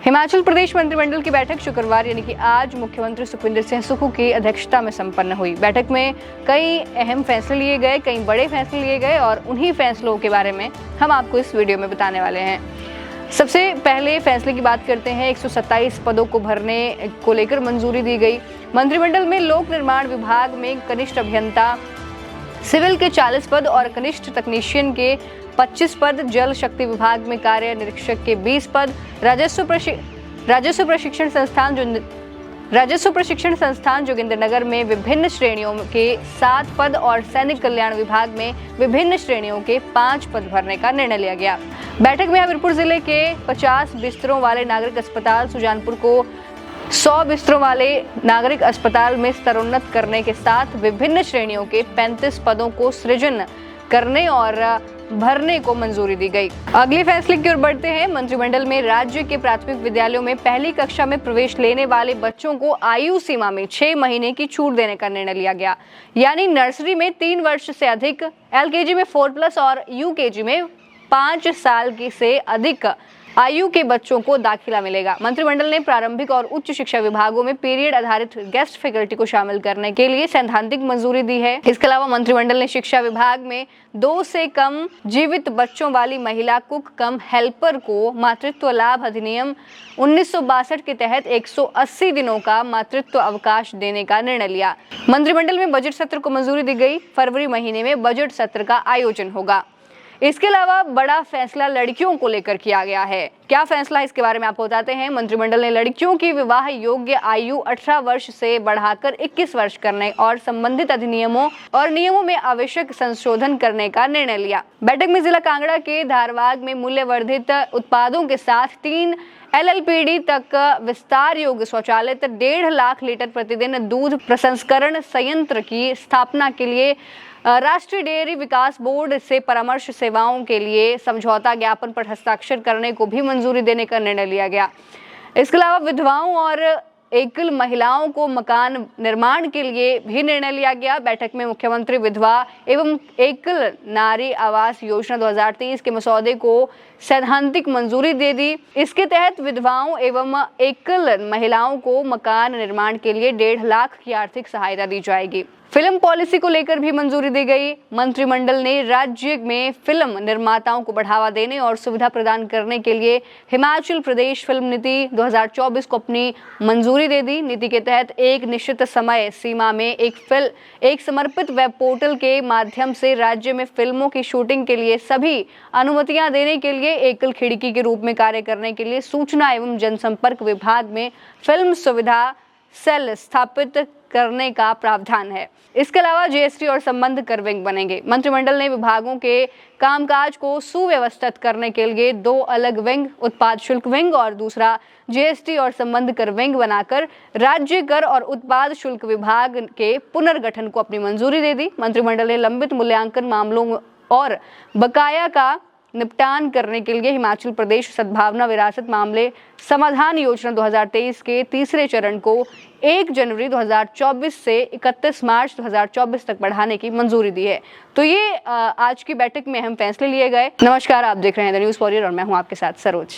हिमाचल प्रदेश मंत्रिमंडल की बैठक शुक्रवार यानी कि आज मुख्यमंत्री सुखविंदर सिंह सुक्खू की अध्यक्षता में संपन्न हुई। बैठक में कई अहम फैसले लिए गए, कई बड़े फैसले लिए गए और उन्हीं फैसलों के बारे में हम आपको इस वीडियो में बताने वाले हैं। सबसे पहले फैसले की बात करते हैं। 127 पदों को भरने को लेकर मंजूरी दी गई। मंत्रिमंडल में लोक निर्माण विभाग में कनिष्ठ अभियंता, सिविल के 40 पद और कनिष्ठ तकनीशियन के 25 पद, जल शक्ति विभाग में कार्य निरीक्षक के 20 पद, राजस्व प्रशिक्षण संस्थान जोगिंद्रनगर में विभिन्न श्रेणियों के 7 पद और सैनिक कल्याण विभाग में विभिन्न श्रेणियों के 5 पद भरने का निर्णय लिया गया। बैठक में हमीरपुर जिले के 50 बिस्तरों वाले नागरिक अस्पताल सुजानपुर को 100 बिस्तरों वाले नागरिक अस्पताल में स्तरोन्नत करने के साथ विभिन्न श्रेणियों के 35 पदों को सृजन करने और भरने को मंजूरी दी गई। अगले फैसले की ओर बढ़ते हैं। मंत्रिमंडल में राज्य के प्राथमिक विद्यालयों में पहली कक्षा में प्रवेश लेने वाले बच्चों को आयु सीमा में 6 महीने की छूट देने का निर्णय लिया गया। यानी नर्सरी में 3 वर्ष से अधिक, LKG में 4+ और UKG में 5 साल की से अधिक आयु के बच्चों को दाखिला मिलेगा। मंत्रिमंडल ने प्रारंभिक और उच्च शिक्षा विभागों में पीरियड आधारित गेस्ट फैकल्टी को शामिल करने के लिए सैद्धांतिक मंजूरी दी है। इसके अलावा मंत्रिमंडल ने शिक्षा विभाग में 2 से कम जीवित बच्चों वाली महिला कुक कम हेल्पर को मातृत्व लाभ अधिनियम 1962 के तहत 180 दिनों का मातृत्व अवकाश देने का निर्णय लिया। मंत्रिमंडल में बजट सत्र को मंजूरी दी गई। फरवरी महीने में बजट सत्र का आयोजन होगा। इसके अलावा बड़ा फैसला लड़कियों को लेकर किया गया है। क्या फैसला है इसके बारे में आपको बताते हैं। मंत्रिमंडल ने लड़कियों की विवाह योग्य आयु 18 वर्ष से बढ़ाकर 21 वर्ष करने और संबंधित अधिनियमों और नियमों में आवश्यक संशोधन करने का निर्णय लिया। बैठक में जिला कांगड़ा के धारवाग में मूल्यवर्धित उत्पादों के साथ 3 LLPD तक विस्तार योग्य शौचालय 1.5 लाख लीटर प्रतिदिन दूध प्रसंस्करण संयंत्र की स्थापना के लिए राष्ट्रीय डेयरी विकास बोर्ड से परामर्श सेवाओं के लिए समझौता ज्ञापन पर हस्ताक्षर करने को भी मंजूरी देने का निर्णय लिया गया। इसके अलावा विधवाओं और एकल महिलाओं को मकान निर्माण के लिए भी निर्णय लिया गया। बैठक में मुख्यमंत्री विधवा एवं एकल नारी आवास योजना 2023 के मसौदे को सैद्धांतिक मंजूरी दे दी। इसके तहत विधवाओं एवं एकल महिलाओं को मकान निर्माण के लिए 1.5 लाख की आर्थिक सहायता दी जाएगी। फिल्म पॉलिसी को लेकर भी मंजूरी दी गई। मंत्रिमंडल ने राज्य में फिल्म निर्माताओं को बढ़ावा देने और सुविधा प्रदान करने के लिए हिमाचल प्रदेश फिल्म नीति 2024 को अपनी मंजूरी दे दी। नीति के तहत एक निश्चित समय सीमा में एक समर्पित वेब पोर्टल के माध्यम से राज्य में फिल्मों की शूटिंग के लिए सभी अनुमतियां देने के लिए एकल खिड़की के रूप में कार्य करने के लिए सूचना एवं जनसंपर्क विभाग में फिल्म सुविधा सेल स्थापित करने का प्रावधान है। इसके अलावा GST और संबंध कर विंग बनेंगे। मंत्रिमंडल ने विभागों के कामकाज को सुव्यवस्थित करने के लिए 2 अलग विंग, उत्पाद शुल्क विंग और दूसरा GST और संबंध कर विंग बनाकर राज्य कर और उत्पाद शुल्क विभाग के पुनर्गठन को अपनी मंजूरी दे दी। मंत्रिमंडल ने लंबित मूल्यांकन मामलों और बकाया का निपटान करने के लिए हिमाचल प्रदेश सद्भावना विरासत मामले समाधान योजना 2023 के तीसरे चरण को 1 जनवरी 2024 से 31 मार्च 2024 तक बढ़ाने की मंजूरी दी है। तो ये आज की बैठक में अहम फैसले लिए गए। नमस्कार, आप देख रहे हैं द न्यूज़ वॉरियर और मैं हूं आपके साथ सरोज।